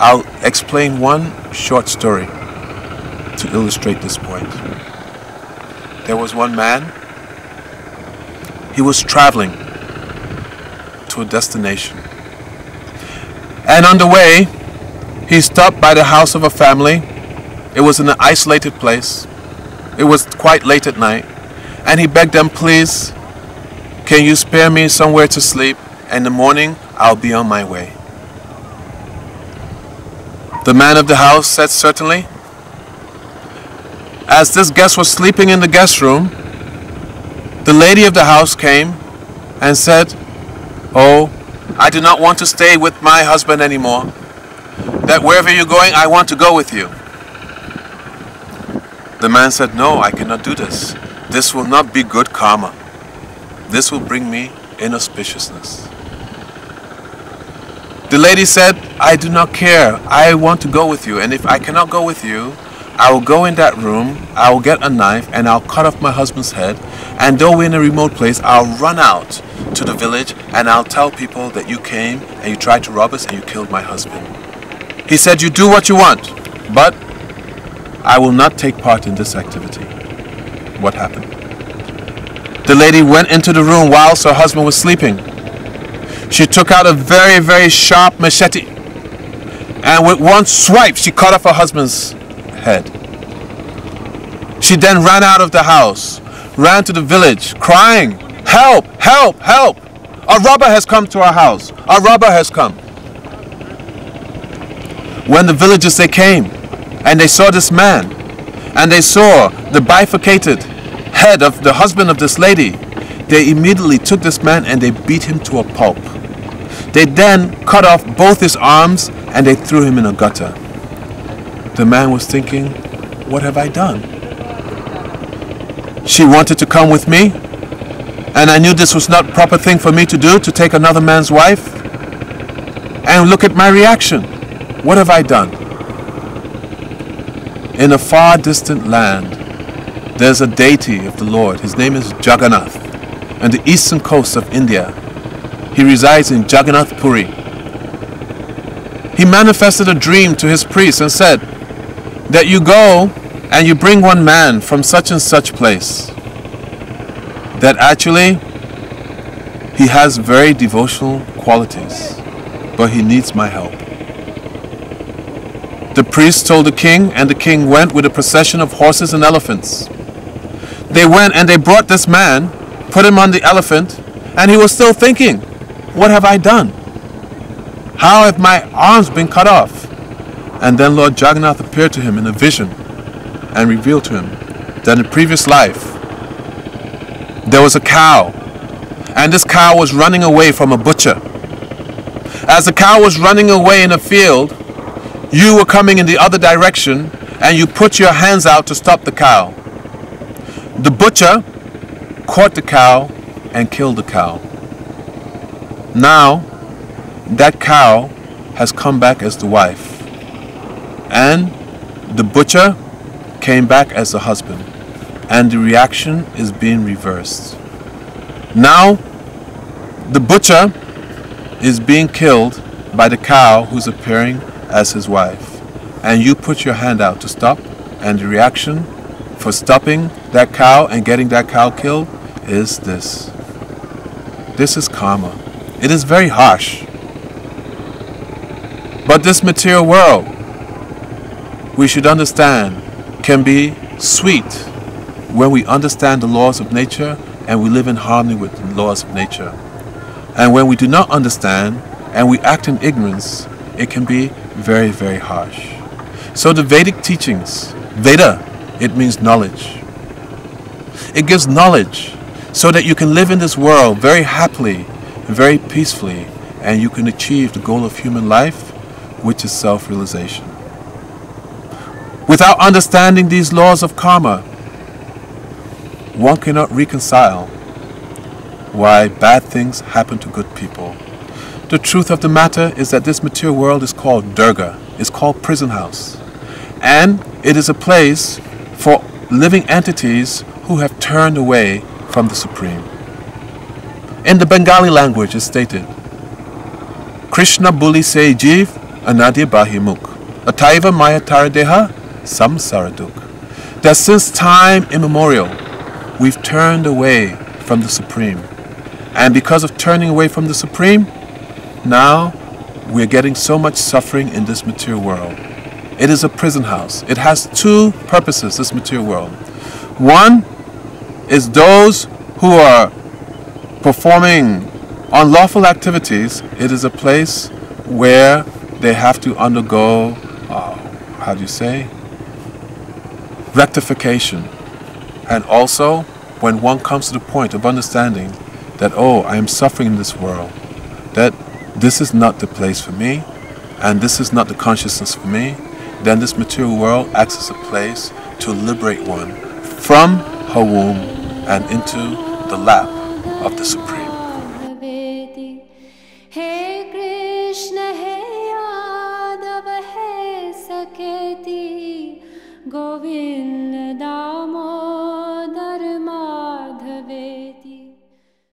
I'll explain one short story to illustrate this point. There was one man. He was traveling to a destination. And on the way, he stopped by the house of a family. It was in an isolated place. It was quite late at night. And he begged them, please, can you spare me somewhere to sleep? In the morning, I'll be on my way. The man of the house said, certainly. As this guest was sleeping in the guest room, the lady of the house came and said, oh, I do not want to stay with my husband anymore. That wherever you're going, I want to go with you. The man said, no, I cannot do this. This will not be good karma. This will bring me inauspiciousness. The lady said, I do not care. I want to go with you. And if I cannot go with you, I will go in that room, I will get a knife, and I'll cut off my husband's head. And though we're in a remote place, I'll run out to the village and I'll tell people that you came and you tried to rob us and you killed my husband. He said, you do what you want, but I will not take part in this activity. What happened? The lady went into the room whilst her husband was sleeping. She took out a very, very sharp machete, and with one swipe she cut off her husband's head. She then ran out of the house, ran to the village, crying, help, help, help! A robber has come to our house. A robber has come. When the villagers, they came, and they saw this man, and they saw the bifurcated head of the husband of this lady, they immediately took this man and they beat him to a pulp. They then cut off both his arms and they threw him in a gutter. The man was thinking, what have I done? She wanted to come with me, and I knew this was not a proper thing for me to do, to take another man's wife. And look at my reaction. What have I done? In a far distant land, there's a deity of the Lord. His name is Jagannath, on the eastern coast of India. He resides in Jagannath Puri. He manifested a dream to his priest and said that you go and you bring one man from such and such place, that actually he has very devotional qualities, but he needs my help. The priest told the king, and the king went with a procession of horses and elephants. They went and they brought this man, put him on the elephant, and he was still thinking, what have I done? How have my arms been cut off? And then Lord Jagannath appeared to him in a vision and revealed to him that in a previous life there was a cow, and this cow was running away from a butcher. As the cow was running away in a field, you were coming in the other direction and you put your hands out to stop the cow. The butcher caught the cow and killed the cow. Now, that cow has come back as the wife, and the butcher came back as the husband, and the reaction is being reversed. Now, the butcher is being killed by the cow who's appearing as his wife, and you put your hand out to stop, and the reaction for stopping that cow and getting that cow killed is this. This is karma. It is very harsh. But this material world, we should understand, can be sweet when we understand the laws of nature and we live in harmony with the laws of nature. And when we do not understand and we act in ignorance, it can be very, very harsh. So the Vedic teachings, Veda, it means knowledge. It gives knowledge so that you can live in this world very happily, very peacefully, and you can achieve the goal of human life, which is self-realization. Without understanding these laws of karma, one cannot reconcile why bad things happen to good people. The truth of the matter is that this material world is called Durga, it's called prison house, and it is a place for living entities who have turned away from the Supreme. In the Bengali language, it's stated, Krishna boli se jeev Anadya Bahimuk, Ataiva Maya Taradeha, Samsaraduk. That since time immemorial, we've turned away from the Supreme. And because of turning away from the Supreme, now we're getting so much suffering in this material world. It is a prison house. It has two purposes, this material world. One is those who are performing unlawful activities. It is a place where they have to undergo, rectification. And also, when one comes to the point of understanding that, oh, I am suffering in this world, that this is not the place for me, and this is not the consciousness for me, then this material world acts as a place to liberate one from her womb and into the lap of the Supreme. Hey Krishna, hey Yadav, hey Saketi, Govinda Damo.